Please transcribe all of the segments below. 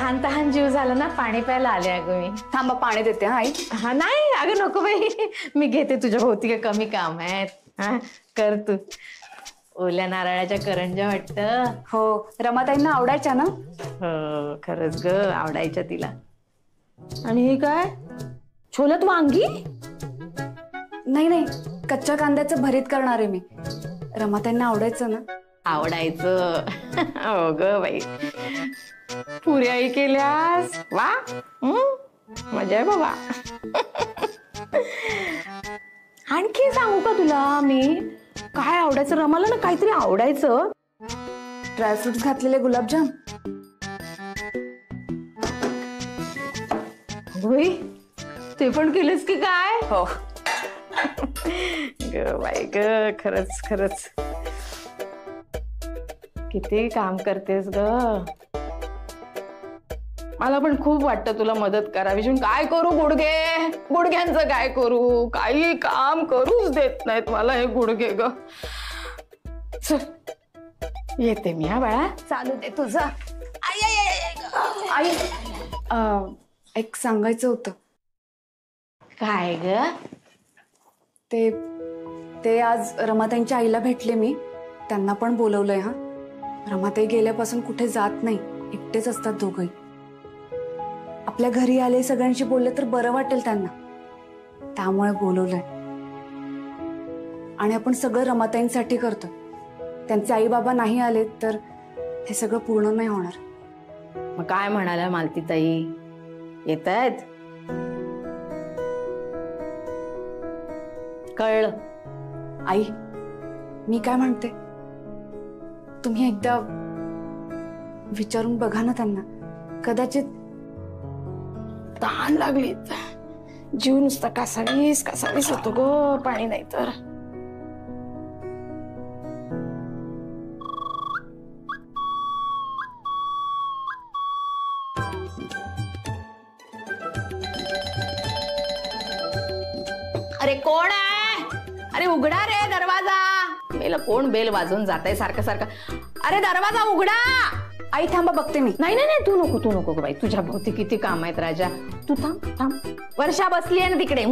तहान तहान जीव झाला ना, पाणी प्यायला आले अगं मी. थांबा पाणी देते हा आई. हा नाही अगं नको बाई, मी घेते, तुझ्या भोवती काय कमी काम आहेत. हा कर तू. ओल्या नारळाच्या करंज्या वाटतं. हो, रमाताईंना आवडायच्या ना. हो खरंच ग, आवडायच्या तिला. आणि हे काय, छोल्यात वांगी? नाही नाही, कच्च्या कांद्याचं भरीत करणार आहे मी. रमाताईंना आवडायचं ना. आवडायचं. हो ग बाई, पुऱ्याही केल्यास वा. मजा आहे बाबा. आणखी सांगू का तुला मी, काय आवडायचं रमाला ना, काहीतरी आवडायचं. ड्रायफ्रुट्स घातलेले गुलाबजाम. होय, ते पण केलंस की काय? हो ग बाई ग, खरंच खरंच किती काम करतेस ग. मला पण खूप वाटतं तुला मदत करावी. काय करू, गुडघ्यांचं काय करू, काही काम करूच देत नाहीत मला हे गुडघे ग. येते मी हा बाळा, चालू दे तुझं. आई, एक सांगायचं होतं. काय ग? ते आज रमाताईंच्या आईला भेटले मी, त्यांना पण बोलवलंय. हा, रमाताई गेल्यापासून कुठे जात नाही, एकटेच असतात दोघंही. आपल्या घरी आले, सगळ्यांशी बोलले तर बरं वाटेल त्यांना, त्यामुळे बोलवलंय. आणि आपण सगळं रमाताईंसाठी करतोय. त्यांचे आई बाबा नाही आले तर हे सगळं पूर्ण नाही होणार. मग काय म्हणाल्या मालतीताई, येत आहेत? कळलं. आई, मी काय म्हणते, तुम्ही एकदा विचारून बघा ना त्यांना. कदाचित तहान लागली, जीव नुसता कासावीस कासावीस होतो ग, पाणी नाही तर. अरे कोण आहे? अरे उघडा रे दरवाजा. बेल कोण बेल वाजवून जाताय सारखं सारखं. अरे दरवाजा उघडा. आई थांबा, बघते मी. नाही नाही नाही, तू नको बाई, तुझ्या भोवती किती काम आहेत राजा. तू थांब. वर्षा बसली आहे ना तिकडे.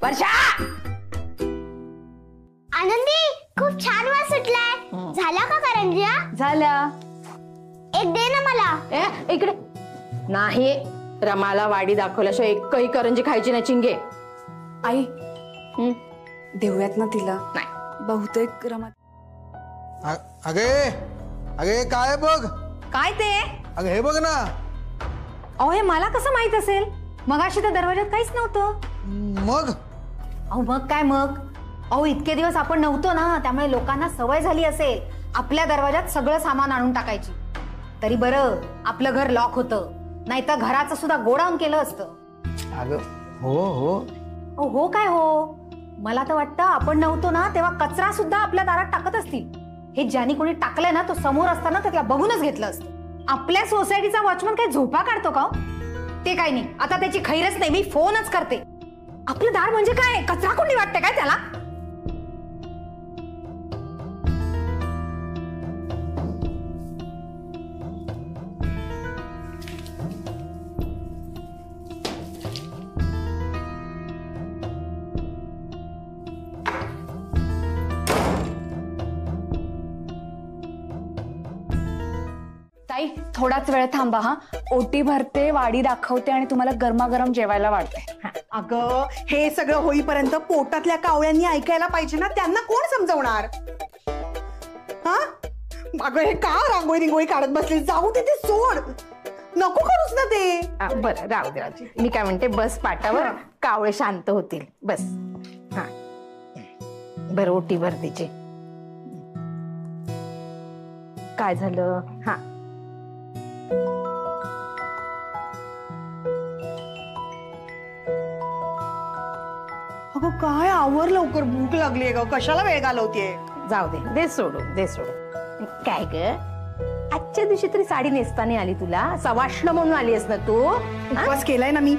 वर्षा. आनंदी, खूप छान वास सुटलाय. झाला का करंज्या? झाल्या. एक दे ना मला. इकडे नाही, रमाला वाडी दाखवल्याशिवाय एकही करंजी खायची नाही चिंगे. आई, देऊयात ना तिला. नाही, बहुतेक रमा. अगे काय बघ. काय ते? अगं हे बघ ना. अहो हे मला कसं माहित असेल? मगाशी तर दरवाज्यात काहीच नव्हतं. मग अहो मग काय मग? अहो इतके दिवस आपण नव्हतो ना, त्यामुळे लोकांना सवय झाली असेल आपल्या दरवाज्यात सगळं सामान आणून टाकायची. तरी बरं आपलं घर लॉक होतं, नाहीतर घराचं सुद्धा गोडाऊन केलं असतं. अगं हो. हो काय हो, मला तर वाटतं आपण नव्हतो ना तेव्हा कचरा सुद्धा आपल्या दारात टाकत असतील. हे ज्यानी कोणी टाकलंय ना, तो समोर असताना त्याला बघूनच घेतलं असतं. आपल्या सोसायटीचा वॉचमन काही झोपा काढतो का? ते काही नाही, आता त्याची खैरच नाही, मी फोनच करते. आपलं दार म्हणजे काय कचरा कोणी वाटतं काय त्याला? ताई, थोडाच वेळ थांबा. हा, ओटी भरते, वाडी दाखवते आणि तुम्हाला गरमागरम जेवायला वाढते. अगं हे सगळं होईपर्यंत पोटातल्या कावळ्यांनी ऐकायला पाहिजे ना, त्यांना कोण समजवणार? हा, अगं हे का रांगोळी रिंगोळी काढत बसली? जाऊ दे, ते सोड, नको करूच ना ते. बरं राहू दे राजू, मी काय म्हणते, बस पाटावर, कावळे शांत होतील. बस. हा बरं, ओटी भर तिची. काय झालं? हा अगं काय आवर लवकर, भूक लागलीये ग, कशाला वेळ घालवतेय? जाऊ दे, दे सोडून. काय ग, आजच्या दिवशी तरी साडी नेसताना आली तुला? सवाष्ण म्हणून आली आहेस ना तू? उपवास केलाय ना मी.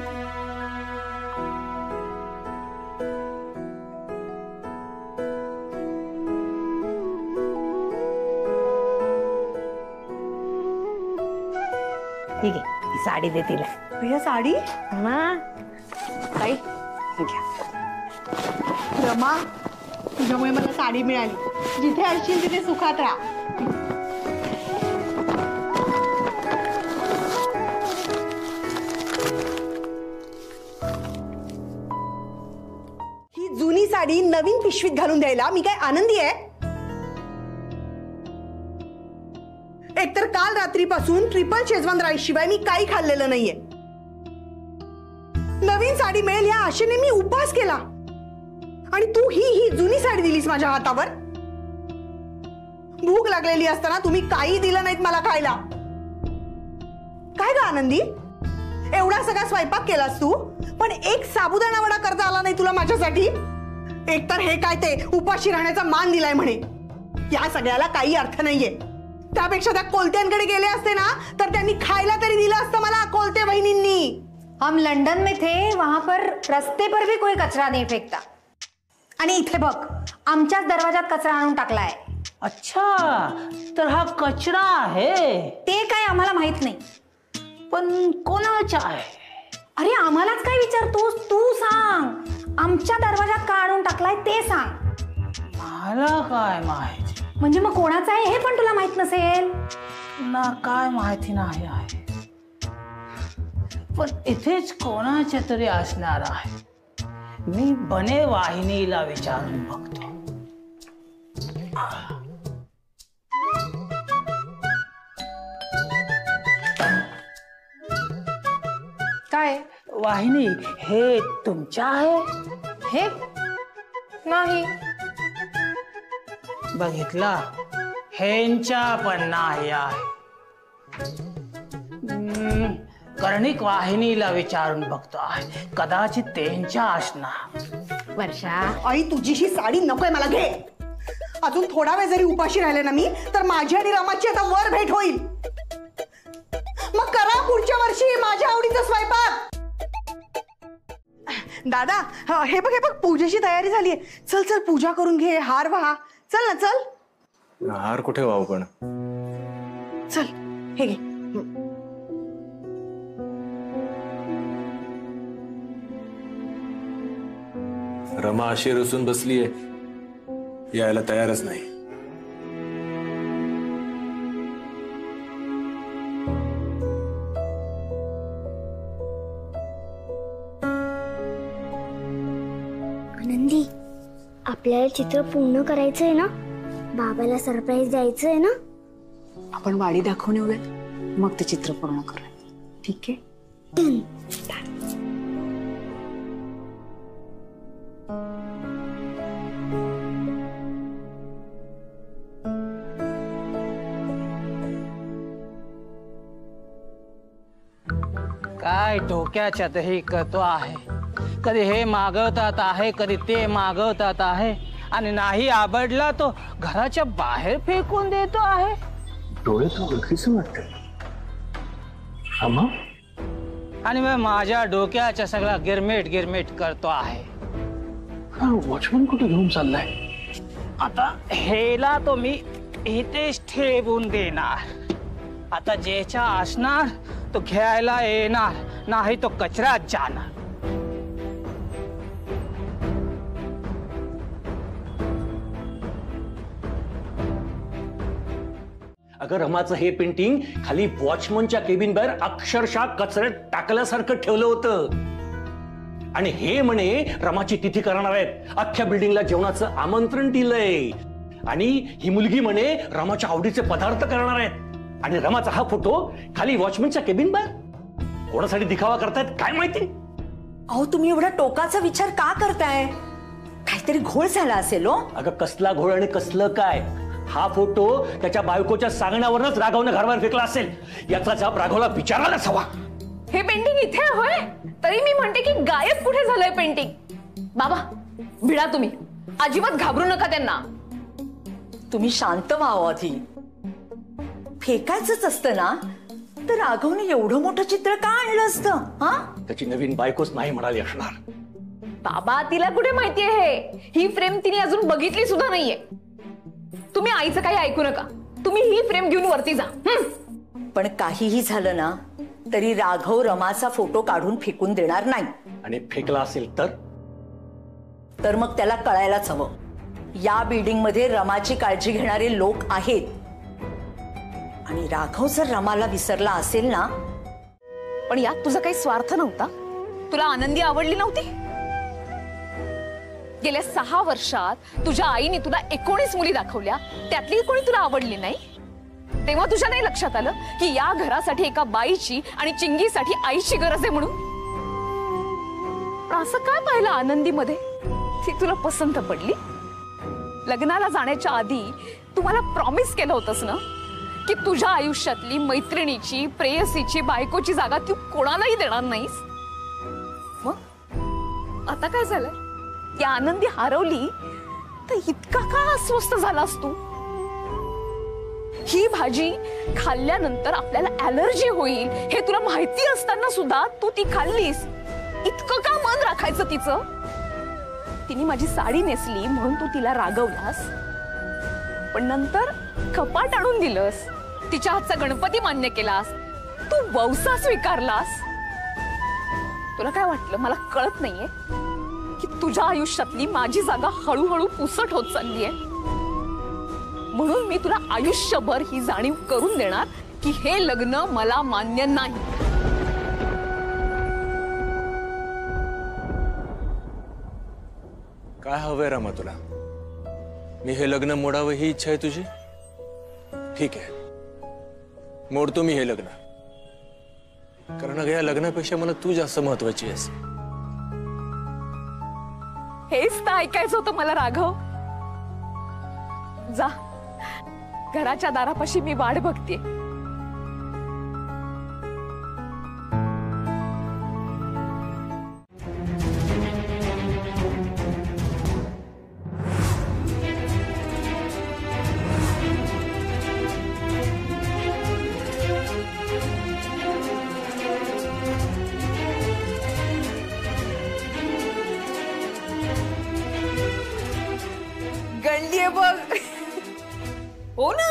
ठीक आहे, ती साडी दे तिला. भैया साडी ताई, रमा, तुझ्यामुळे मला साडी मिळाली. जिथे असशील तिथे सुखात राहा. ही जुनी साडी नवीन पिशवीत घालून द्यायला मी काय आनंदी आहे? एकतर काल रात्रीपासून ट्रिपल शेजवान राईस शिवाय मी काही खाल्लेलं नाहीये. नवीन साडी मिळेल या आशेने मी उपवास केला आणि तू ही जुनी साडी दिलीस माझ्या हातावर. भूक लागलेली असताना तुम्ही काही दिलं नाहीत मला खायला. काय ग आनंदी, एवढा सगळा स्वयंपाक केलास तू, पण एक साबुदाणा वडा करता आला नाही तुला माझ्यासाठी. एकतर हे काय ते उपाशी राहण्याचा मान दिलाय म्हणे. या सगळ्याला काही अर्थ नाहीये. त्यापेक्षा त्या कोलत्यांकडे गेले असते ना तर त्यांनी खायला तरी दिलं असतं मला. कोलते बहिणींनी, हम लंदन में थे, वहां पर रस्ते पर भी कोई कचरा नहीं फेकता. आणि इथे बघ, आमच्याच दरवाजात कचरा आणून टाकलाय. अच्छा, तर हा कचरा आहे. ते काय आम्हाला माहित नाही. पण कोणाचा आहे? अरे आम्हालाच काय विचारतोस, तू सांग. आमच्या दरवाजात का आणून टाकलाय ते सांग. मला काय माहिती. म्हणजे मग कोणाचा आहे हे पण तुला माहित नसेल ना? काय माहिती नाही आहे, पण इथेच कोणाच्या तरी असणार आहे. मी बने वाहिनीला विचारून बघतो. काय? वाहिनी, हे तुमच्या आहे? हे नाही. बघितला, ह्यांच्या पण नाही आहे. कर्णिक वाहिनीला विचारून बघतो आहे, कदाचित त्यांच्या असणार. वर्षा, आई तुझी ही साडी नकोय मला. घे. अजून थोडा वेळ जरी उपाशी राहिले ना मी तर माझी आणि रमाची आता वर भेट होईल. मग करा पुढच्या वर्षी माझ्या आवडीचा स्वयंपाक. दादा, हे बघ पूजेची तयारी झालीये. चल चल पूजा करून घे, हार व्हा. चल ना चल. हार कुठे वाहू पण? चल हे घे. रमा अशी रुसून बसलीये, यायला तयारच नाही. आनंदी, आपल्याला चित्र पूर्ण करायचंय ना? बाबाला सरप्राईज द्यायचंय ना? आपण वाडी दाखवून येऊयात, मग ते चित्र पूर्ण करूया. ठीक आहे? काय डोक्याच्या दही करतो आहे. कधी हे मागवतात आहे, कधी ते मागवतात आहे, आणि नाही आवडला तो घराच्या बाहेर फेकून देतो आहे. डोळे तो गलतीचं वाटतं. आणि मग माझ्या डोक्याच्या सगळा गिरमिट करतो आहे. वॉचमन कुठे घेऊन चाललाय? आता हेला तो मी इथेच ठेवून देणार. आता ज्याच्या असणार तो घ्यायला येणार, नाही तो कचऱ्यात जाणार. अगं रमाचं हे पेंटिंग खाली वॉचमनच्या केबिन बाहेर अक्षरशः कचऱ्यात टाकल्यासारखं ठेवलं होतं. आणि हे म्हणे रमाची तिथी करणार आहेत, अख्ख्या बिल्डिंगला जेवणाचं आमंत्रण दिलंय. आणि ही मुलगी म्हणे रमाच्या आवडीचे पदार्थ करणार आहेत. आणि रमाचा हा फोटो खाली वॉचमनच्या केबिन बाहेर. कोणासाठी दिखावा करतायत काय माहिती. अहो तुम्ही एवढा टोकाचा विचार का करताय? काहीतरी घोळ झाला असेल हो. अगं कसला घोळ आणि कसलं काय? हा फोटो त्याच्या बायकोच्या सांगण्यावरच राघवने घरावर फेकला असेल. याचा जाब राघवला विचारायलाच हवा. हे पेंटिंग इथे होय, तरी मी म्हणते की गायब कुठे झालंय पेंटिंग. बाबा भिडा, तुम्ही अजिबात घाबरू नका त्यांना. तुम्ही शांत व्हावं आधी. फेकायचंच असतं ना तर राघवने एवढं मोठं चित्र का आणलं असतं? हा, त्याची नवीन बायकोच नाही म्हणाली असणार. बाबा तिला कुठे माहितीये हे? ही फ्रेम तिने अजून बघितली सुद्धा नाहीये. तुम्ही आईचं काही ऐकू नका. तुम्ही ही फ्रेम घेऊन वरती जा. पण काहीही झालं ना तरी राघव रमाचा फोटो काढून फेकून देणार नाही. आणि फेकला असेल तर मग त्याला कळायलाच हवं, या बिल्डिंग मध्ये रमाची काळजी घेणारे लोक आहेत. आणि राघव जर रमाला विसरला असेल ना. पण यात तुझा काही स्वार्थ नव्हता. तुला आनंदी आवडली नव्हती. गेल्या 6 वर्षात तुझ्या आईने तुला 19 मुली दाखवल्या, त्यातली कोणी तुला आवडली नाही. तेव्हा तुझ्या नाही लक्षात आलं की या घरासाठी एका बाईची आणि चिंगीसाठी आईची गरज आहे म्हणून. पण असं काय पाहिलं आनंदीमध्ये ती तुला पसंत पडली? लग्नाला जाण्याच्या आधी तू मला प्रॉमिस केलं होतंस ना की तुझ्या आयुष्यातली मैत्रिणीची, प्रेयसीची, बायकोची जागा तू कोणालाही देणार नाहीस. मग आता काय झालंय? ती आनंदी हरवली तर इतका का अस्वस्थ झालास तू? ही भाजी खाल्ल्यानंतर आपल्याला ॲलर्जी होईल हे तुला माहिती असताना सुद्धा तू ती खाल्लीस. इतकं का मन राखायचं तिचं? तिने माझी साडी नेसली म्हणून तू तिला रागवलास, पण नंतर कपाट आणून दिलंस. तिच्या हातचा गणपती मान्य केलास, तू वौसा स्वीकारलास. तुला काय वाटलं मला कळत नाहीये की तुझ्या आयुष्यातली माझी जागा हळूहळू पुसट होत चालली आहे? म्हणून मी तुला आयुष्यभर ही जाणीव करून देणार की हे लग्न मला मान्य नाही. काय हवंय रमा तुला? मी हे लग्न मोडावं ही इच्छा आहे तुझी? ठीक आहे, मोडतो मी हे लग्न. कारण या लग्नापेक्षा मला तू जास्त महत्वाची आहेस. हेच तर ऐकायचं होतं मला राघव. जा, घराच्या दारापाशी मी वाट बघते. गंडीये बघ. हो ना.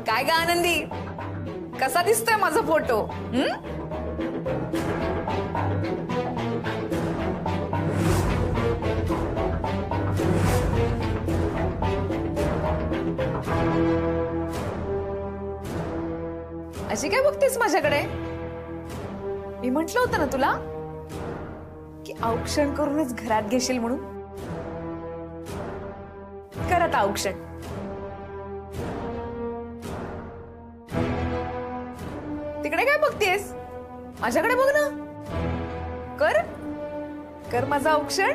काय ग आनंदी, कसा दिसतोय माझा फोटो? अशी काय बघतेस माझ्याकडे? मी म्हटलं होतं ना तुला की औक्षण करूनच घरात घेशील म्हणून. कर आता औक्षण. तिकडे काय बघतेस? माझ्याकडे बघ ना. कर कर माझं औक्षण.